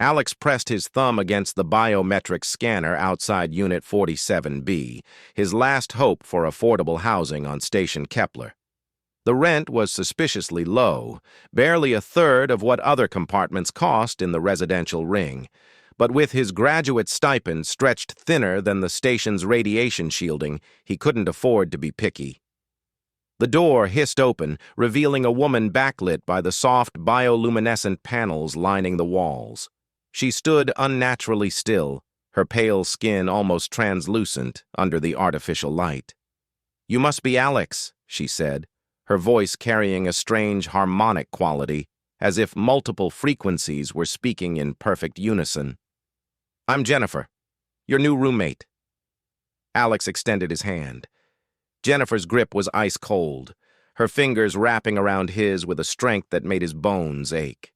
Alex pressed his thumb against the biometric scanner outside Unit 47B, his last hope for affordable housing on Station Kepler. The rent was suspiciously low, barely a third of what other compartments cost in the residential ring, but with his graduate stipend stretched thinner than the station's radiation shielding, he couldn't afford to be picky. The door hissed open, revealing a woman backlit by the soft bioluminescent panels lining the walls. She stood unnaturally still, her pale skin almost translucent under the artificial light. "You must be Alex," she said, her voice carrying a strange harmonic quality, as if multiple frequencies were speaking in perfect unison. "I'm Jennifer, your new roommate." Alex extended his hand. Jennifer's grip was ice cold, her fingers wrapping around his with a strength that made his bones ache.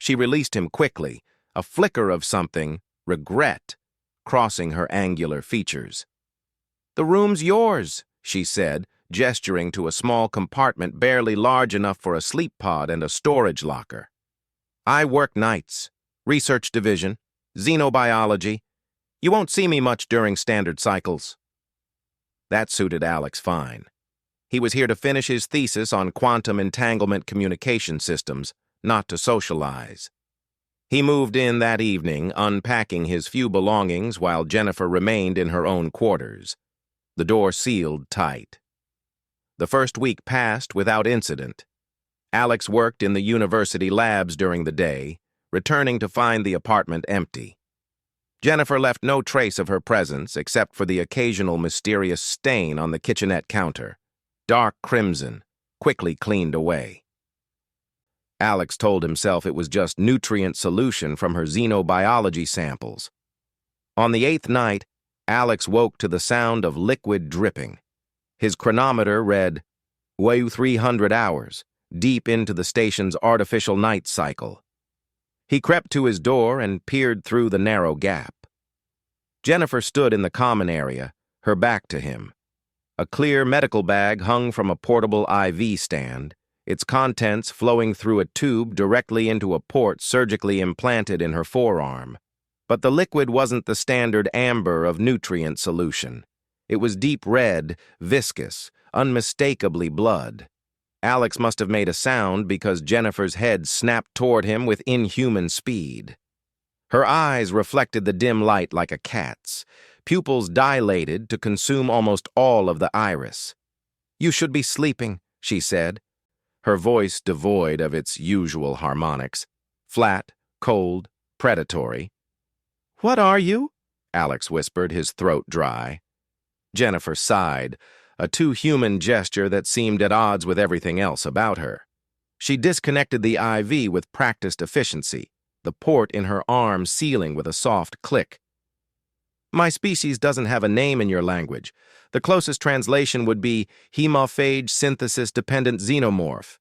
She released him quickly, a flicker of something, regret, crossing her angular features. "The room's yours," she said, gesturing to a small compartment barely large enough for a sleep pod and a storage locker. "I work nights, research division, xenobiology. You won't see me much during standard cycles." That suited Alex fine. He was here to finish his thesis on quantum entanglement communication systems, not to socialize. He moved in that evening, unpacking his few belongings while Jennifer remained in her own quarters. The door sealed tight. The first week passed without incident. Alex worked in the university labs during the day, returning to find the apartment empty. Jennifer left no trace of her presence except for the occasional mysterious stain on the kitchenette counter, dark crimson, quickly cleaned away. Alex told himself it was just nutrient solution from her xenobiology samples. On the 8th night, Alex woke to the sound of liquid dripping. His chronometer read 300 hours, deep into the station's artificial night cycle. He crept to his door and peered through the narrow gap. Jennifer stood in the common area, her back to him. A clear medical bag hung from a portable IV stand, its contents flowing through a tube directly into a port surgically implanted in her forearm. But the liquid wasn't the standard amber of nutrient solution. It was deep red, viscous, unmistakably blood. Alex must have made a sound because Jennifer's head snapped toward him with inhuman speed. Her eyes reflected the dim light like a cat's, pupils dilated to consume almost all of the iris. "You should be sleeping," she said, her voice devoid of its usual harmonics, flat, cold, predatory. "What are you?" Alex whispered, his throat dry. Jennifer sighed, a too-human gesture that seemed at odds with everything else about her. She disconnected the IV with practiced efficiency, the port in her arm sealing with a soft click. "My species doesn't have a name in your language. The closest translation would be hemophage synthesis-dependent xenomorph.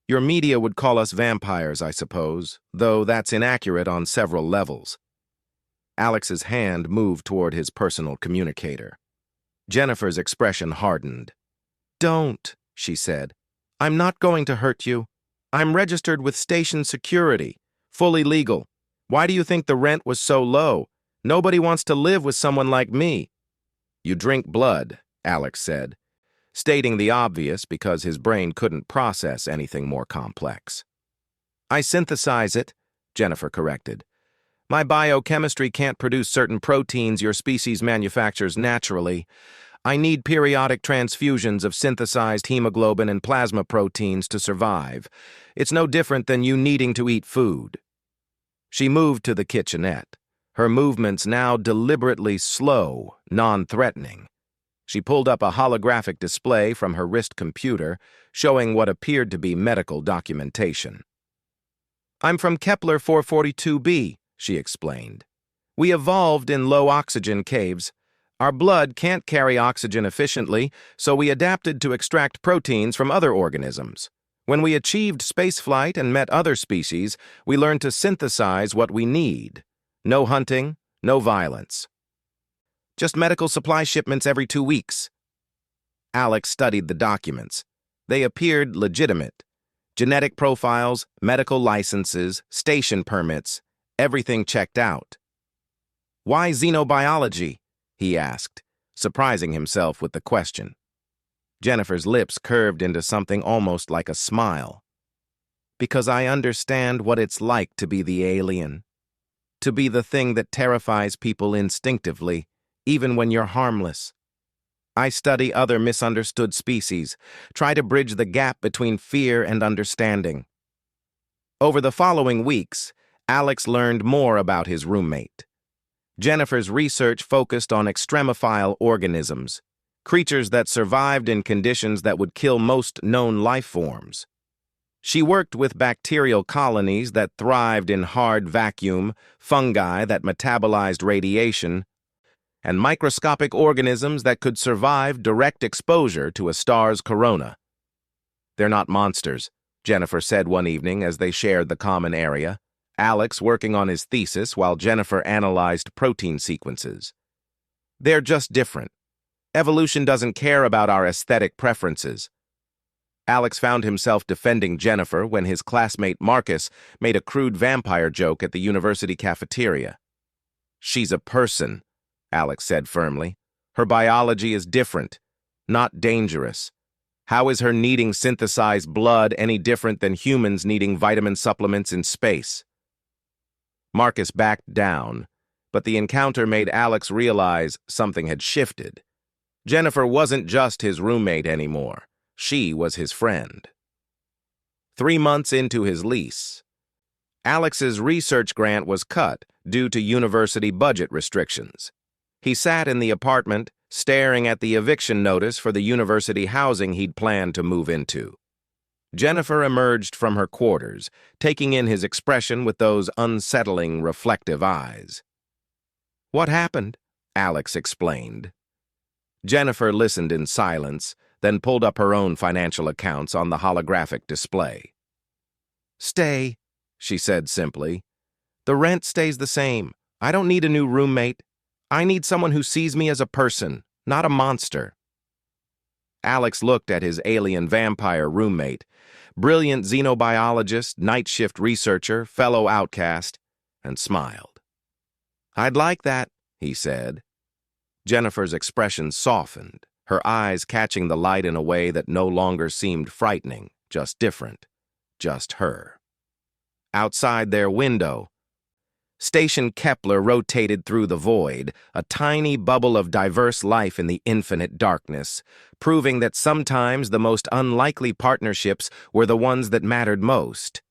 Your media would call us vampires, I suppose, though that's inaccurate on several levels." Alex's hand moved toward his personal communicator. Jennifer's expression hardened. "Don't," she said. "I'm not going to hurt you. I'm registered with station security, fully legal. Why do you think the rent was so low? Nobody wants to live with someone like me." "You drink blood," Alex said, stating the obvious because his brain couldn't process anything more complex. "I synthesize it," Jennifer corrected. "My biochemistry can't produce certain proteins your species manufactures naturally. I need periodic transfusions of synthesized hemoglobin and plasma proteins to survive. It's no different than you needing to eat food." She moved to the kitchenette, her movements now deliberately slow, non-threatening. She pulled up a holographic display from her wrist computer, showing what appeared to be medical documentation. "I'm from Kepler 442b, she explained. "We evolved in low-oxygen caves. Our blood can't carry oxygen efficiently, so we adapted to extract proteins from other organisms. When we achieved spaceflight and met other species, we learned to synthesize what we need. No hunting, no violence. Just medical supply shipments every 2 weeks." Alex studied the documents. They appeared legitimate. Genetic profiles, medical licenses, station permits, Everything checked out. "Why xenobiology?" he asked, surprising himself with the question. Jennifer's lips curved into something almost like a smile. "Because I understand what it's like to be the alien. To be the thing that terrifies people instinctively, even when you're harmless. I study other misunderstood species, try to bridge the gap between fear and understanding." Over the following weeks, Alex learned more about his roommate. Jennifer's research focused on extremophile organisms, creatures that survived in conditions that would kill most known life forms. She worked with bacterial colonies that thrived in hard vacuum, fungi that metabolized radiation, and microscopic organisms that could survive direct exposure to a star's corona. "They're not monsters," Jennifer said one evening as they shared the common area, Alex working on his thesis while Jennifer analyzed protein sequences. "They're just different. Evolution doesn't care about our aesthetic preferences." Alex found himself defending Jennifer when his classmate Marcus made a crude vampire joke at the university cafeteria. "She's a person," Alex said firmly. "Her biology is different, not dangerous. How is her needing synthesized blood any different than humans needing vitamin supplements in space?" Marcus backed down, but the encounter made Alex realize something had shifted. Jennifer wasn't just his roommate anymore. She was his friend. 3 months into his lease, Alex's research grant was cut due to university budget restrictions. He sat in the apartment, staring at the eviction notice for the university housing he'd planned to move into. Jennifer emerged from her quarters, taking in his expression with those unsettling, reflective eyes. "What happened?" Alex explained. Jennifer listened in silence, then pulled up her own financial accounts on the holographic display. "Stay," she said simply. "The rent stays the same. I don't need a new roommate. I need someone who sees me as a person, not a monster." Alex looked at his alien vampire roommate, brilliant xenobiologist, night shift researcher, fellow outcast, and smiled. "I'd like that," he said. Jennifer's expression softened, her eyes catching the light in a way that no longer seemed frightening, just different, just her. Outside their window, Station Kepler rotated through the void, a tiny bubble of diverse life in the infinite darkness, proving that sometimes the most unlikely partnerships were the ones that mattered most.